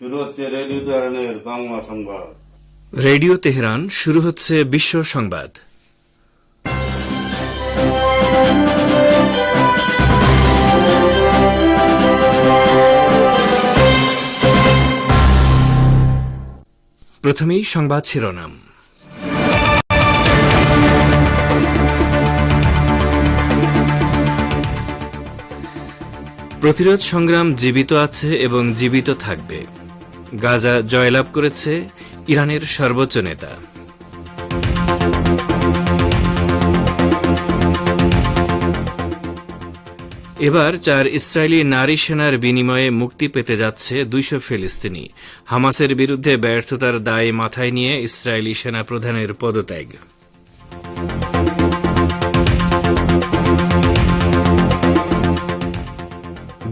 শুরু হচ্ছে রেডিও তেহরানের বাংলা সংবাদ। রেডিও তেহরান শুরু হচ্ছে বিশ্ব সংবাদ। প্রথমেই সংবাদ শিরোনাম। প্রতিরোধ সংগ্রাম জীবিত আছে এবং জীবিত থাকবে। গাজা জয়লাভ করেছে ইরানের সর্বোচ্চ নেতা। এবার 4 ইসরায়েলি নারী সেনার বিনিময়ে মুক্তি পেতে যাচ্ছে 200 ফিলিস্তিনি। হামাসের বিরুদ্ধে ব্যর্থতার দায় মাথায় নিয়ে ইসরায়েলি সেনা প্রধানের পদত্যাগ।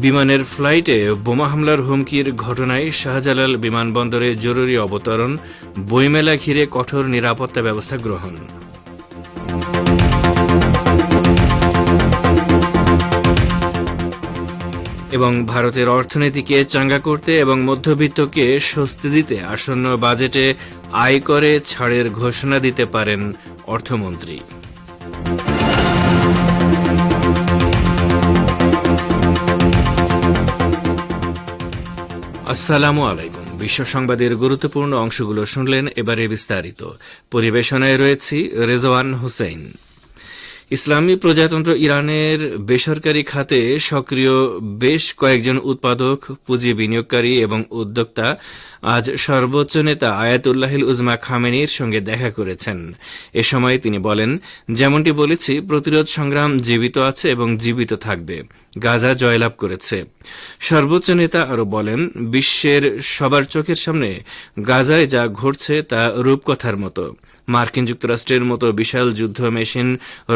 বিমানের ফ্লাইটে বোমা হামলার হুমকির ঘটনায় শাহজালাল বিমানবন্দরে জরুরি অবতরণ, বইমেলা ঘিরে কঠোর নিরাপত্তা ব্যবস্থা গ্রহণ। এবং ভারতের অর্থনীতিকে চাঙ্গা করতে এবং মধ্যবিত্তকে স্বস্তি দিতে আসন্ন বাজেটে আয়করে ছাড়ের ঘোষণা দিতে পারেন অর্থমন্ত্রী। আসসালামু আলাইকুম। বিশ্ব সংবাদের গুরুত্বপূর্ণ অংশগুলো শুনলেন, এবারে বিস্তারিত। পরিবেশনায় রয়েছি রেজওয়ান হোসেন। ইসলামী প্রজাতন্ত্র ইরানের বেসরকারি খাতে সক্রিয় বেশ কয়েকজন উৎপাদক, পুঁজি বিনিয়োগকারী এবং উদ্যোক্তা আজ সর্বোচ্চ নেতা আয়াতুল্লাহিল উজমা খামেনির সঙ্গে দেখা করেছেন। এ সময় তিনি বলেন, যেমনটি বলেছি, প্রতিরোধ সংগ্রাম জীবিত আছে এবং জীবিত থাকবে। গাজা জয়লাভ করেছে। সর্বোচ্চ নেতা আরও বলেন, বিশ্বের সবার চোখের সামনে গাজায় যা ঘটছে তা রূপকথার মতো। মার্কিন যুক্তরাষ্ট্রের মতো বিশাল যুদ্ধ মেশিন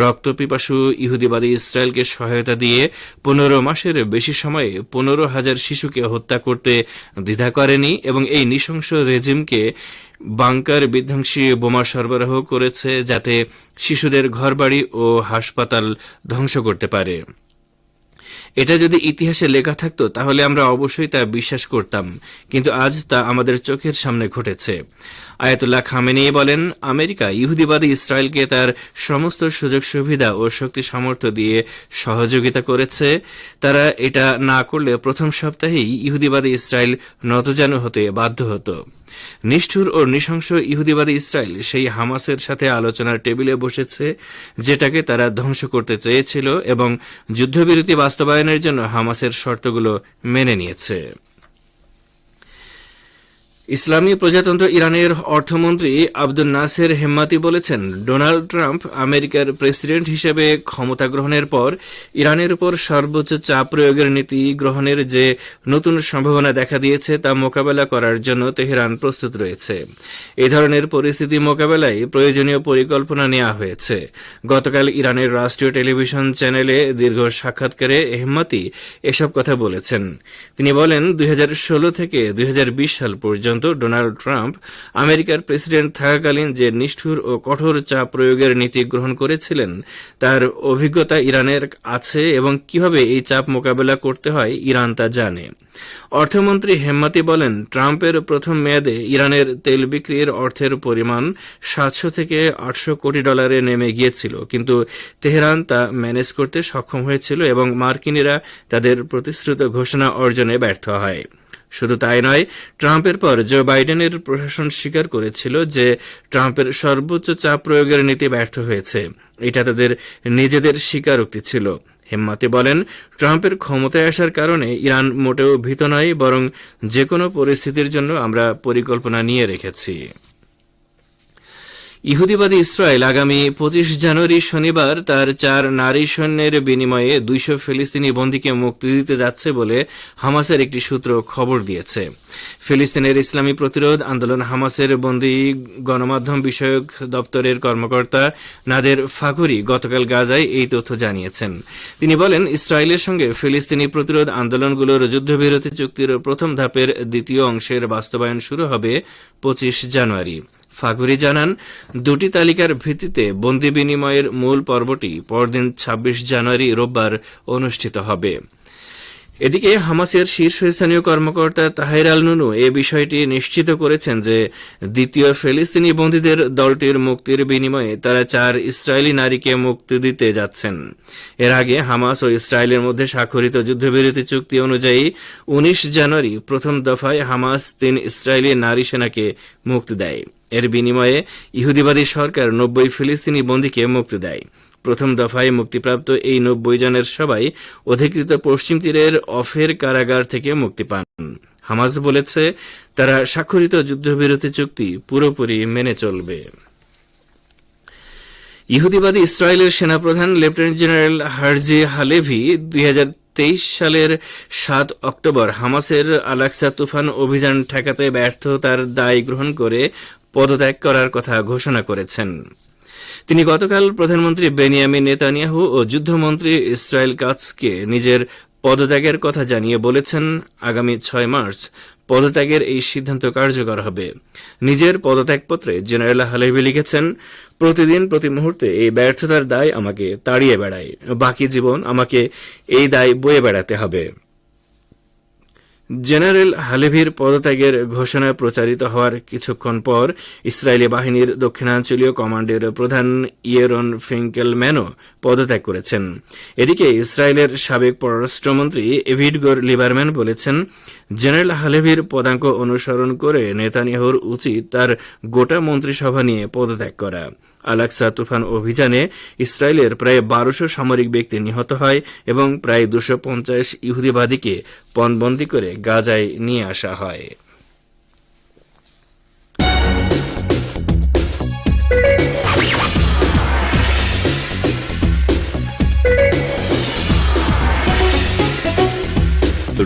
রক্তপিপাসু ইহুদিবাদী ইসরায়েলকে সহায়তা দিয়ে 15 মাসের বেশি সময়ে 15,000 শিশুকে হত্যা করতে দ্বিধা করেনি এবং এই নৃশংস রেজিমকে বাংকার বিধ্বংসী বোমা সরবরাহ করেছে যাতে শিশুদের ঘরবাড়ি ও হাসপাতাল ধ্বংস করতে পারে। এটা যদি ইতিহাসে লেখা থাকতো তাহলে আমরা অবশ্যই তা বিশ্বাস করতাম, কিন্তু আজ তা আমাদের চোখের সামনে ঘটেছে। আয়াতুল্লাহ খামেনি বলেন, আমেরিকা ইহুদিবাদী ইসরায়েলকে তার সমস্ত সুযোগ সুবিধা ও শক্তি সামর্থ্য দিয়ে সহযোগিতা করেছে। তারা এটা না করলে প্রথম সপ্তাহেই ইহুদিবাদী ইসরায়েল নতজানু হতে বাধ্য হতো। নিষ্ঠুর ও নৃশংস ইহুদিবাদী ইসরায়েল সেই হামাসের সাথে আলোচনার টেবিলে বসেছে যেটাকে তারা ধ্বংস করতে চেয়েছিল এবং যুদ্ধবিরতি বাস্তবায়নের জন্য হামাসের শর্তগুলো মেনে নিয়েছে। ইসলামী প্রজাতন্ত্র ইরানের অর্থমন্ত্রী আব্দুল নাসের হেম্মাতি বলেছেন, ডোনাল্ড ট্রাম্প আমেরিকার প্রেসিডেন্ট হিসেবে ক্ষমতা গ্রহণের পর ইরানের উপর সর্বোচ্চ চাপ প্রয়োগের নীতি গ্রহণের যে নতুন সম্ভাবনা দেখা দিয়েছে তা মোকাবেলা করার জন্য তেহরান প্রস্তুত রয়েছে। এ ধরনের পরিস্থিতি মোকাবেলায় প্রয়োজনীয় পরিকল্পনা নেওয়া হয়েছে। গতকাল ইরানের রাষ্ট্রীয় টেলিভিশন চ্যানেলে দীর্ঘ সাক্ষাৎকারে হেম্মাতি এসব কথা বলেছেন। তিনি বলেন, 2016 থেকে 2020 সাল পর্যন্ত ডোনাল্ড ট্রাম্প আমেরিকার প্রেসিডেন্ট থাকাকালীন যে নিষ্ঠুর ও কঠোর চাপ প্রয়োগের নীতি গ্রহণ করেছিলেন তার অভিজ্ঞতা ইরানের আছে এবং কিভাবে এই চাপ মোকাবেলা করতে হয় ইরান তা জানে। অর্থমন্ত্রী হেম্মাতি বলেন, ট্রাম্পের প্রথম মেয়াদে ইরানের তেল বিক্রির অর্থের পরিমাণ 700 থেকে 800 কোটি ডলারে নেমে গিয়েছিল, কিন্তু তেহরান তা ম্যানেজ করতে সক্ষম হয়েছিল এবং মার্কিনিরা তাদের প্রতিশ্রুত ঘোষণা অর্জনে ব্যর্থ হয়। শুধু তাই নয়, ট্রাম্পের পর জো বাইডেনের প্রশাসন স্বীকার করেছিল যে ট্রাম্পের সর্বোচ্চ চাপ প্রয়োগের নীতি ব্যর্থ হয়েছে। এটা তাদের নিজেদের স্বীকারোক্তি ছিল। হেম্মাতি বলেন, ট্রাম্পের ক্ষমতায় আসার কারণে ইরান মোটেও ভীত নয়, বরং যে কোনো পরিস্থিতির জন্য আমরা পরিকল্পনা নিয়ে রেখেছি। ইহুদিবাদী ইসরায়েল আগামী 25 জানুয়ারি শনিবার তার 4 নারী সৈন্যের বিনিময়ে 200 ফিলিস্তিনি বন্দীকে মুক্তি দিতে যাচ্ছে বলে হামাসের একটি সূত্র খবর দিয়েছে। ফিলিস্তিনের ইসলামী প্রতিরোধ আন্দোলন হামাসের বন্দী গণমাধ্যম বিষয়ক দপ্তরের কর্মকর্তা নাদের ফাখুরি গতকাল গাজায় এই তথ্য জানিয়েছেন। তিনি বলেন, ইসরায়েলের সঙ্গে ফিলিস্তিনি প্রতিরোধ আন্দোলনগুলোর যুদ্ধবিরতি চুক্তির প্রথম ধাপের দ্বিতীয় অংশের বাস্তবায়ন শুরু হবে 25 জানুয়ারি। ফাগুরি জানান, দুটি তালিকার ভিত্তিতে বন্দি বিনিময়ের মূল পর্বটি পরদিন 26 জানুয়ারি রোববার অনুষ্ঠিত হবে। এদিকে হামাসের শীর্ষস্থানীয় কর্মকর্তা তাহের আল নুনু এ বিষয়টি নিশ্চিত করেছেন যে দ্বিতীয় ফিলিস্তিনি বন্দীদের দলটির মুক্তির বিনিময়ে তারা 4 ইসরায়েলি নারীকে মুক্তি দিতে যাচ্ছেন। এর আগে হামাস ও ইসরায়েলের মধ্যে স্বাক্ষরিত যুদ্ধবিরতি চুক্তি অনুযায়ী 19 জানুয়ারি প্রথম দফায় হামাস 3 ইসরায়েলি নারী সেনাকে মুক্তি দেয়। এর বিনিময়ে ইহুদিবাদী সরকার 90 ফিলিস্তিনি বন্দীকে মুক্তি দেয়। প্রথম দফায় মুক্তিপ্রাপ্ত এই 90 জনের সবাই অধিকৃত পশ্চিম তীরের অফের কারাগার থেকে মুক্তি পান। হামাস বলেছে তারা স্বাক্ষরিত যুদ্ধবিরতি চুক্তি পুরোপুরি মেনে চলবে। ইহুদিবাদী ইসরায়েলের সেনাপ্রধান লেফটেন্যান্ট জেনারেল হার্জি হালেভি 2023 সালের 7 অক্টোবর হামাসের আল-আকসা তুফান অভিযান ঠেকাতে ব্যর্থতার দায় গ্রহণ করে পদত্যাগ করার কথা ঘোষণা করেছেন। তিনি গতকাল প্রধানমন্ত্রী বেনিয়ামিন নেতানিয়াহু ও যুদ্ধমন্ত্রী ইসরায়েল কাৎজকে নিজের পদত্যাগের কথা জানিয়ে বলেছেন, আগামী 6 মার্চ পদত্যাগের এই সিদ্ধান্ত কার্যকর হবে। নিজের পদত্যাগপত্রে জেনারেল হালেভি লিখেছেন, প্রতিদিন প্রতি মুহূর্তে এই ব্যর্থতার দায় আমাকে তাড়িয়ে বেড়ায়। বাকি জীবন আমাকে এই দায় বয়ে বেড়াতে হবে। জেনারেল হালেভির পদত্যাগের ঘোষণা প্রচারিত হওয়ার কিছুক্ষণ পর ইসরায়েলি বাহিনীর দক্ষিণাঞ্চলীয় কমান্ডের প্রধান ইয়েরন ফিঙ্কেলম্যানও পদত্যাগ করেছেন। এদিকে ইসরায়েলের সাবেক পররাষ্ট্রমন্ত্রী এভিডগর লিবারম্যান বলেছেন, জেনারেল হালেভির পদাঙ্ক অনুসরণ করে নেতানিয়াহুর উচিত তার গোটা মন্ত্রিসভা নিয়ে পদত্যাগ করা। আল-আকসা তুফান অভিযানে ইসরায়েলের প্রায় 1200 সামরিক ব্যক্তি নিহত হয় এবং প্রায় 250 ইহুদিবাদীকে পণবন্দী করে গাজায় নিয়ে আসা হয়।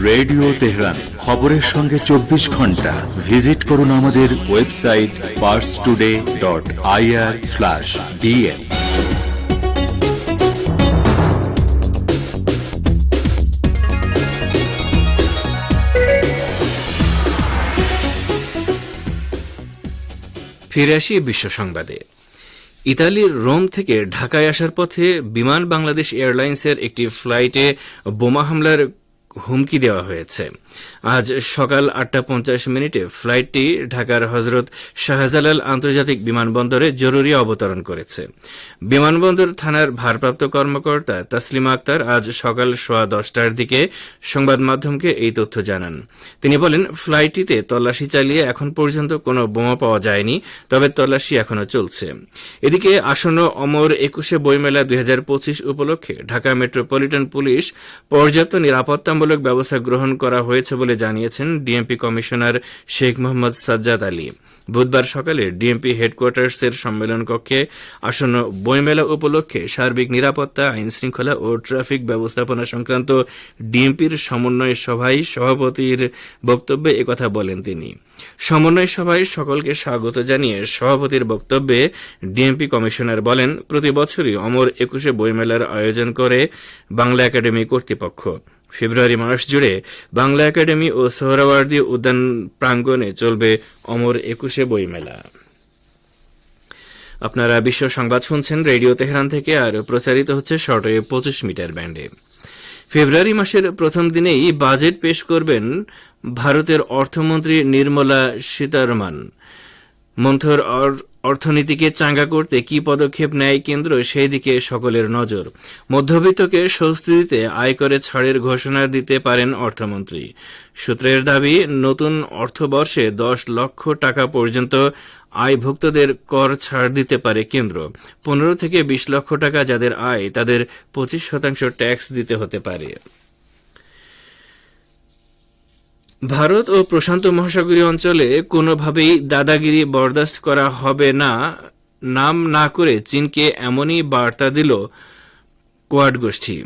রেডিও তেহরান, খবরের সঙ্গে 24 ঘন্টা। ভিজিট করুন আমাদের ওয়েবসাইট parstoday.ir/dn। ফিরে আসি বিশ্ব সংবাদে। ইতালির রোম থেকে ঢাকায় আসার পথে বিমান বাংলাদেশ এয়ারলাইন্সের একটি ফ্লাইটে বোমা হামলার হুমকি দেওয়া হয়েছে। আজ সকাল 8:50 ফ্লাইটটি ঢাকার হজরত শাহজালাল আন্তর্জাতিক বিমানবন্দরে জরুরি অবতরণ করেছে। বিমানবন্দর থানার ভারপ্রাপ্ত কর্মকর্তা তাসলিমা আক্তার আজ সকাল 10:15 দিকে সংবাদ মাধ্যমকে এই তথ্য জানান। তিনি বলেন, ফ্লাইটটিতে তল্লাশি চালিয়ে এখন পর্যন্ত কোনো বোমা পাওয়া যায়নি, তবে তল্লাশি এখনো চলছে। এদিকে আসন্ন অমর 21শে বইমেলা 2025 উপলক্ষে ঢাকা মেট্রোপলিটন পুলিশ পর্যাপ্ত নিরাপত্তামূলক ব্যবস্থা গ্রহণ করা হয়েছে বলে জানিয়েছেন ডিএমপি কমিশনার শেখ মোহাম্মদ সাজ্জাদ আলী। বুধবার সকালে ডিএমপি হেডকোয়ার্টার্সের সম্মেলন কক্ষে আসন্ন বইমেলা উপলক্ষে সার্বিক নিরাপত্তা, আইনশৃঙ্খলা ও ট্রাফিক ব্যবস্থাপনা সংক্রান্ত ডিএমপির সমন্বয় সভায় সভাপতির বক্তব্যে একথা বলেন তিনি। সমন্বয় সভায় সকলকে স্বাগত জানিয়ে সভাপতির বক্তব্যে ডিএমপি কমিশনার বলেন, প্রতি বছরই অমর 21শে বইমেলার আয়োজন করে বাংলা একাডেমি কর্তৃপক্ষ। ফেব্রুয়ারি মাস জুড়ে বাংলা একাডেমি ও সোহরাওয়ার্দী উদ্যান প্রাঙ্গণে চলবে অমর 21শে বইমেলা। আপনারা বিশ্ব সংবাদ শুনছেন রেডিও তেহরান থেকে, আর প্রচারিত হচ্ছে শর্টওয়েভ 25 মিটার ব্যান্ডে। ফেব্রুয়ারি মাসের প্রথম দিনেই বাজেট পেশ করবেন ভারতের অর্থমন্ত্রী নির্মলা সীতারমণ। মন্থর অর্থনীতিকে চাঙ্গা করতে কি পদক্ষেপ নেয় কেন্দ্র, সেই দিকে সকলের নজর। মধ্যবিত্তকে স্বস্তি দিতে আয়করে ছাড়ের ঘোষণা দিতে পারেন অর্থমন্ত্রী। সূত্রের দাবি, নতুন অর্থবর্ষে 10 লক্ষ টাকা পর্যন্ত আয়ভুক্তদের কর ছাড় দিতে পারে কেন্দ্র। 15 থেকে 20 লক্ষ টাকা যাদের আয়, তাদের 25% ট্যাক্স দিতে হতে পারে। ভারত ও প্রশান্ত মহাসাগরীয় অঞ্চলে কোনোভাবেই দাদাগিরি বরদাস্ত করা হবে না নাম না করে চীনকে এমনই বার্তা দিল কোয়াড গোষ্ঠী।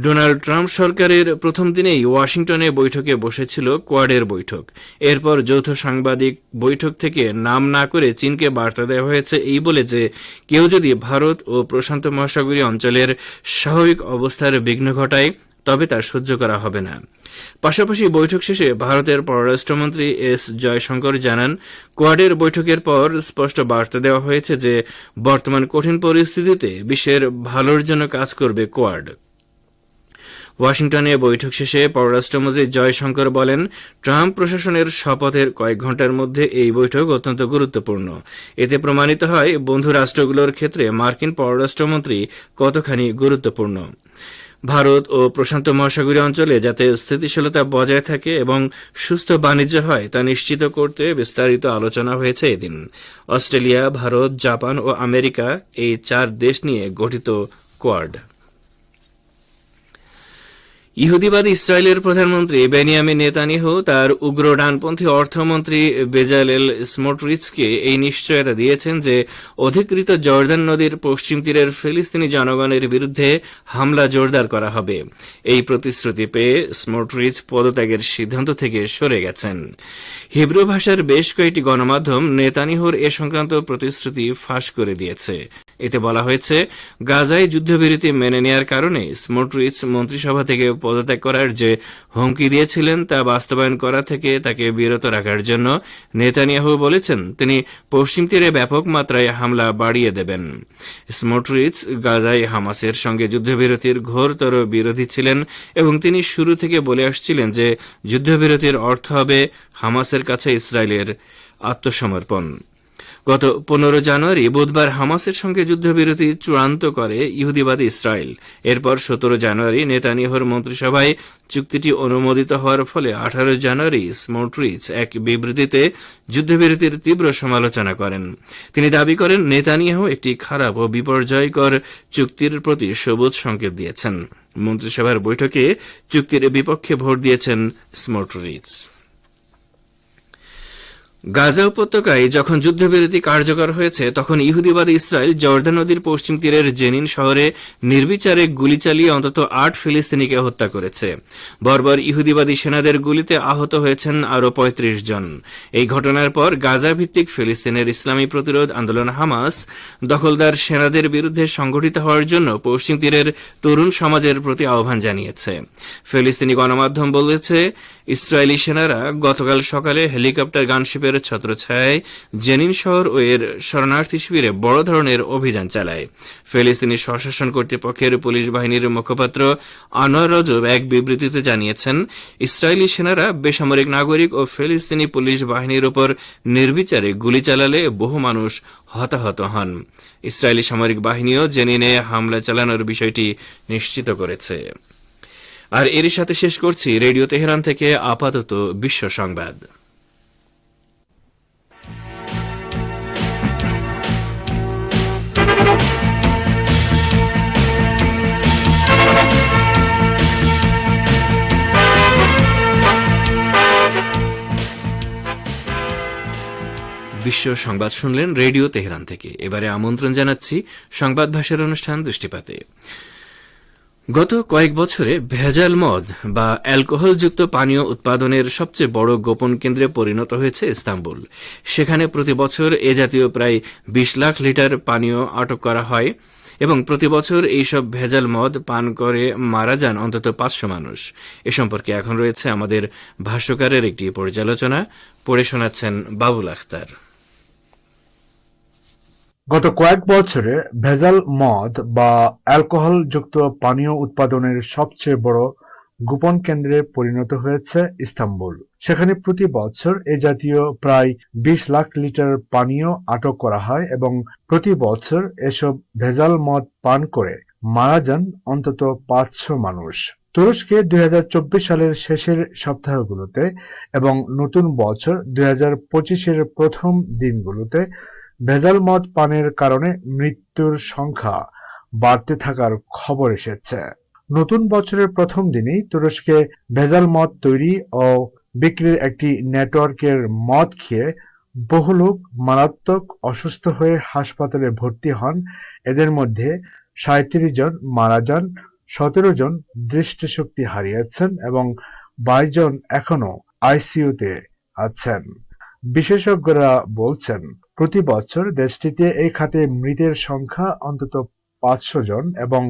ডোনাল্ড ট্রাম্প সরকারের প্রথম দিনেই ওয়াশিংটনে বৈঠকে বসেছিল কোয়াডের বৈঠক। এরপর যৌথ সাংবাদিক বৈঠক থেকে নাম না করে চীনকে বার্তা দেওয়া হয়েছে এই বলে যে কেউ যদি ভারত ও প্রশান্ত মহাসাগরীয় অঞ্চলের স্বাভাবিক অবস্থার বিঘ্ন ঘটায় তবে তা সহ্য করা হবে না। পাশাপাশি বৈঠক শেষে ভারতের পররাষ্ট্রমন্ত্রী এস জয়শঙ্কর জানান, কোয়াডের বৈঠকের পর স্পষ্ট বার্তা দেওয়া হয়েছে যে বর্তমান কঠিন পরিস্থিতিতে বিশ্বের ভালোর জন্য কাজ করবে কোয়াড। ওয়াশিংটনে বৈঠক শেষে পররাষ্ট্রমন্ত্রী জয়শঙ্কর বলেন, ট্রাম্প প্রশাসনের শপথের কয়েক ঘণ্টার মধ্যে এই বৈঠক অত্যন্ত গুরুত্বপূর্ণ। এতে প্রমাণিত হয় বন্ধু রাষ্ট্রগুলোর ক্ষেত্রে মার্কিন পররাষ্ট্রমন্ত্রী কতখানি গুরুত্বপূর্ণ। ভারত ও প্রশান্ত মহাসাগরীয় অঞ্চলে যাতে স্থিতিশীলতা বজায় থাকে এবং সুস্থ বাণিজ্য হয় তা নিশ্চিত করতে বিস্তারিত আলোচনা হয়েছে এদিন। অস্ট্রেলিয়া, ভারত, জাপান ও আমেরিকা এই 4 দেশ নিয়ে গঠিত কোয়াড। ইহুদিবাদী ইসরায়েলের প্রধানমন্ত্রী বেনিয়ামিন নেতানিয়াহু তার উগ্র ডানপন্থী অর্থমন্ত্রী বেজালেল স্মোটরিচকে এই নিশ্চয়তা দিয়েছেন যে অধিকৃত জর্দান নদীর পশ্চিম তীরের ফিলিস্তিনি জনগণের বিরুদ্ধে হামলা জোরদার করা হবে। এই প্রতিশ্রুতি পেয়ে স্মোটরিচ পদত্যাগের সিদ্ধান্ত থেকে সরে গেছেন। হিব্রু ভাষার বেশ কয়েকটি গণমাধ্যম নেতানিয়াহুর এ সংক্রান্ত প্রতিশ্রুতি ফাঁস করে দিয়েছে। এতে বলা হয়েছে, গাজায় যুদ্ধবিরতি মেনে নেয়ার কারণে স্মোটরিচ মন্ত্রিসভা থেকে পদত্যাগ করার যে হুমকি দিয়েছিলেন তা বাস্তবায়ন করা থেকে তাকে বিরত রাখার জন্য নেতানিয়াহু বলেছেন তিনি পশ্চিম তীরে ব্যাপক মাত্রায় হামলা বাড়িয়ে দেবেন। স্মোটরিচ গাজায় হামাসের সঙ্গে যুদ্ধবিরতির ঘোরতর বিরোধী ছিলেন এবং তিনি শুরু থেকে বলে আসছিলেন যে যুদ্ধবিরতির অর্থ হবে হামাসের কাছে ইসরায়েলের আত্মসমর্পণ। গত 15 জানুয়ারি বুধবার হামাসের সঙ্গে যুদ্ধবিরতি চূড়ান্ত করে ইহুদিবাদী ইসরায়েল। এরপর 17 জানুয়ারি নেতানিয়াহুর মন্ত্রিসভায় চুক্তিটি অনুমোদিত হওয়ার ফলে 18 জানুয়ারি স্মোটরিচ এক বিবৃতিতে যুদ্ধবিরতির তীব্র সমালোচনা করেন। তিনি দাবি করেন নেতানিয়াহু একটি খারাপ ও বিপর্যয়কর চুক্তির প্রতি সবুজ সংকেত দিয়েছেন। মন্ত্রিসভার বৈঠকে চুক্তির বিপক্ষে ভোট দিয়েছেন স্মোটরিচ। গাজা উপত্যকায় যখন যুদ্ধবিরতি কার্যকর হয়েছে তখন ইহুদিবাদী ইসরায়েল জর্দান নদীর পশ্চিম তীরের জেনিন শহরে নির্বিচারে গুলি চালিয়ে অন্তত 8 ফিলিস্তিনিকে হত্যা করেছে। বর্বর ইহুদিবাদী সেনাদের গুলিতে আহত হয়েছেন আরও 35 জন। এই ঘটনার পর গাজা ভিত্তিক ফিলিস্তিনের ইসলামী প্রতিরোধ আন্দোলন হামাস দখলদার সেনাদের বিরুদ্ধে সংগঠিত হওয়ার জন্য পশ্চিম তীরের তরুণ সমাজের প্রতি আহ্বান জানিয়েছে। ফিলিস্তিনি গণমাধ্যম বলেছে, ইসরায়েলি সেনারা গতকাল সকালে হেলিকপ্টার গানশিপের ছত্রছায়ায় জেনিন শহর ও এর শরণার্থী শিবিরে বড় ধরনের অভিযান চালায়। ফিলিস্তিনি স্বশাসন কর্তৃপক্ষের পুলিশ বাহিনীর মুখপাত্র আনোয়ার রজব এক বিবৃতিতে জানিয়েছেন, ইসরায়েলি সেনারা বেসামরিক নাগরিক ও ফিলিস্তিনি পুলিশ বাহিনীর উপর নির্বিচারে গুলি চালালে বহু মানুষ হতাহত হন। ইসরায়েলি সামরিক বাহিনীও জেনিনে হামলা চালানোর বিষয়টি নিশ্চিত করেছে। আর এরই সাথে শেষ করছি রেডিও তেহরান থেকে আপাতত বিশ্ব সংবাদ। বিশ্ব সংবাদ শুনলেন রেডিও তেহরান থেকে। এবারে আমন্ত্রণ জানাচ্ছি সংবাদ ভাষার অনুষ্ঠান দৃষ্টিপাতে। গত কয়েক বছরে ভেজাল মদ বা অ্যালকোহলযুক্ত পানীয় উৎপাদনের সবচেয়ে বড় গোপন কেন্দ্রে পরিণত হয়েছে ইস্তাম্বুল। সেখানে প্রতি বছর এ জাতীয় প্রায় 20 লাখ লিটার পানীয় আটক করা হয় এবং প্রতি বছর এইসব ভেজাল মদ পান করে মারা যান অন্তত 500 মানুষ। এ সম্পর্কে এখন রয়েছে আমাদের ভাষ্যকারের একটি পর্যালোচনা, পড়ে শোনাচ্ছেন বাবুল আখতার। গত কয়েক বছরে ভেজাল মদ বা অ্যালকোহলযুক্ত পানীয় উৎপাদনের সবচেয়ে বড় গোপন কেন্দ্রে পরিণত হয়েছে ইস্তাম্বুল। সেখানে প্রতি বছর এ জাতীয় প্রায় 20 লাখ লিটার পানীয় আটক করা হয় এবং প্রতি বছর এসব ভেজাল মদ পান করে মারা যান অন্তত 500 মানুষ। তুরস্কে 2024 সালের শেষের সপ্তাহগুলোতে এবং নতুন বছর 2025-এর প্রথম দিনগুলোতে ভেজাল মদ পানের কারণে মৃত্যুর সংখ্যা বাড়তে থাকার খবর এসেছে। নতুন বছরের প্রথম দিনেই তুরস্কে ভেজাল মদ তৈরি ও বিক্রির একটি নেটওয়ার্কের মদ খেয়ে বহু লোক মারাত্মক অসুস্থ হয়ে হাসপাতালে ভর্তি হন। এদের মধ্যে 37 জন মারা যান, 17 জন দৃষ্টিশক্তি হারিয়েছেন এবং 22 জন এখনো আইসিইউতে আছেন। বিশেষজ্ঞরা বলছেন, প্রতি বছর দেশটিতে এই খাতে মৃতের সংখ্যা অন্তত 500 জন এবং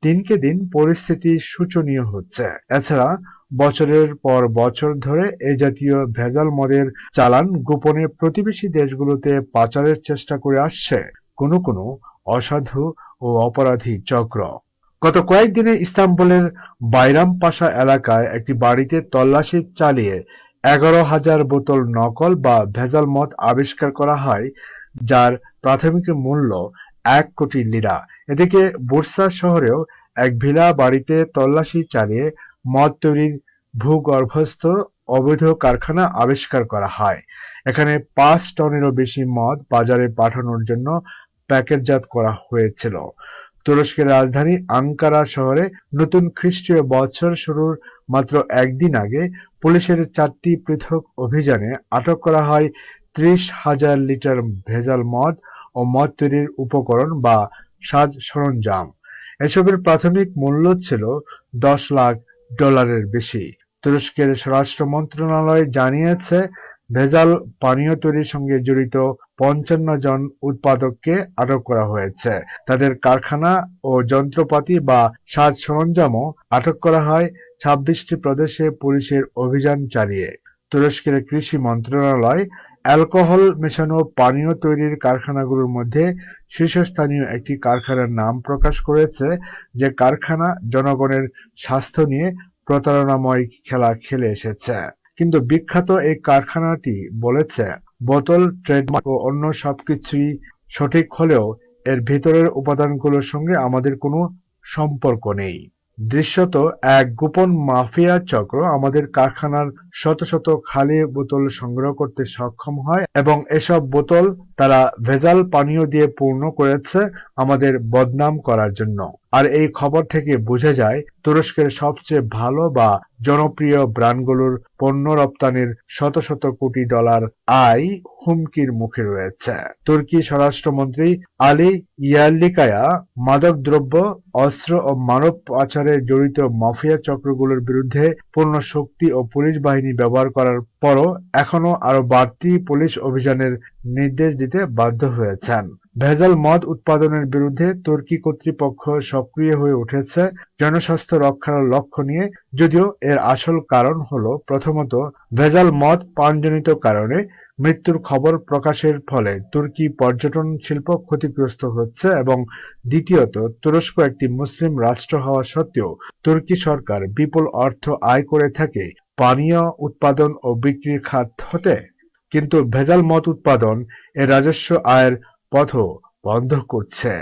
দিনকে দিন পরিস্থিতি শোচনীয় হচ্ছে। এছাড়া বছরের পর বছর ধরে এই জাতীয় ভেজাল মদের চালান গোপনে প্রতিবেশী দেশগুলোতে পাচারের চেষ্টা করে আসছে কোনো কোনো অসাধু ও অপরাধী চক্র। গত কয়েকদিনে ইস্তাম্বুলের বাইরামপাশা এলাকায় একটি বাড়িতে তল্লাশি চালিয়ে 11,000 বোতল নকল বা ভেজাল মদ আবিষ্কার করা হয়, যার প্রাথমিক মূল্য 1 কোটি লিরা। এদিকে বুরসা শহরেও এক ভিলা বাড়িতে তল্লাশি চালিয়ে মদ তৈরির ভূগর্ভস্থ অবৈধ কারখানা আবিষ্কার করা হয়। এখানে 5 টনেরও বেশি মদ বাজারে পাঠানোর জন্য প্যাকেটজাত করা হয়েছিল। তুরস্কের রাজধানী আঙ্কারা শহরে নতুন খ্রিস্টীয় বছর শুরুর মাত্র একদিন আগে পুলিশের 4টি পৃথক অভিযানে আটক করা হয় 30,000 লিটার ভেজাল মদ ও মদ তৈরির উপকরণ বা সাজ সরঞ্জাম। এসবের প্রাথমিক মূল্য ছিল $10 লাখ বেশি। তুরস্কের স্বরাষ্ট্র মন্ত্রণালয় জানিয়েছে, ভেজাল পানীয় তৈরির সঙ্গে জড়িত 55 জন উৎপাদককে আটক করা হয়েছে। তাদের কারখানা ও যন্ত্রপাতি বা সাজ সরঞ্জামও আটক করা হয় 26টি প্রদেশে পুলিশের অভিযান চালিয়ে। তুরস্কের কৃষি মন্ত্রণালয় অ্যালকোহল মেশানো পানীয় তৈরির কারখানাগুলোর মধ্যে শীর্ষস্থানীয় একটি কারখানার নাম প্রকাশ করেছে, যে কারখানা জনগণের স্বাস্থ্য নিয়ে প্রতারণাময় খেলা খেলে এসেছে। কিন্তু বিখ্যাত এই কারখানাটি বলেছে, বোতল, ট্রেডমার্ক ও অন্য সবকিছুই সঠিক হলেও এর ভেতরের উপাদানগুলোর সঙ্গে আমাদের কোনো সম্পর্ক নেই। দৃশ্যত এক গোপন মাফিয়া চক্র আমাদের কারখানার শত শত খালি বোতল সংগ্রহ করতে সক্ষম হয় এবং এসব বোতল তারা ভেজাল পানীয় দিয়ে পূর্ণ করেছে আমাদের বদনাম করার জন্য। আর এই খবর থেকে বোঝা যায়, তুরস্কের সবচেয়ে ভালো বা জনপ্রিয় ব্র্যান্ডগুলোর পণ্য রপ্তানির শত শত কোটি ডলার আয় হুমকির মুখে রয়েছে। তুর্কি স্বরাষ্ট্রমন্ত্রী আলী ইয়ারলিকায়া মাদকদ্রব্য, অস্ত্র ও মানব পাচারে জড়িত মাফিয়া চক্রগুলোর বিরুদ্ধে পূর্ণ শক্তি ও পুলিশ বাহিনী ব্যবহার করার পরও এখনো আরো বাড়তি পুলিশ অভিযানের নির্দেশ দিতে বাধ্য হয়েছেন। ভেজাল মদ উৎপাদনের বিরুদ্ধে তুর্কি কর্তৃপক্ষ সক্রিয় হয়ে উঠেছে জনস্বাস্থ্য রক্ষার লক্ষ্য নিয়ে, যদিও এর আসল কারণ হলো প্রথমত ভেজাল মদ পানজনিত কারণে মৃত্যুর খবর প্রকাশের ফলে তুর্কি পর্যটন শিল্প ক্ষতিগ্রস্ত হচ্ছে এবং দ্বিতীয়ত তুরস্ক একটি মুসলিম রাষ্ট্র হওয়া সত্ত্বেও তুর্কি সরকার বিপুল অর্থ আয় করে থাকে পানীয় উৎপাদন ও বিক্রির খাত হতে, কিন্তু ভেজাল মদ উৎপাদন এর রাজস্ব আয়ের পথও বন্ধ করছে।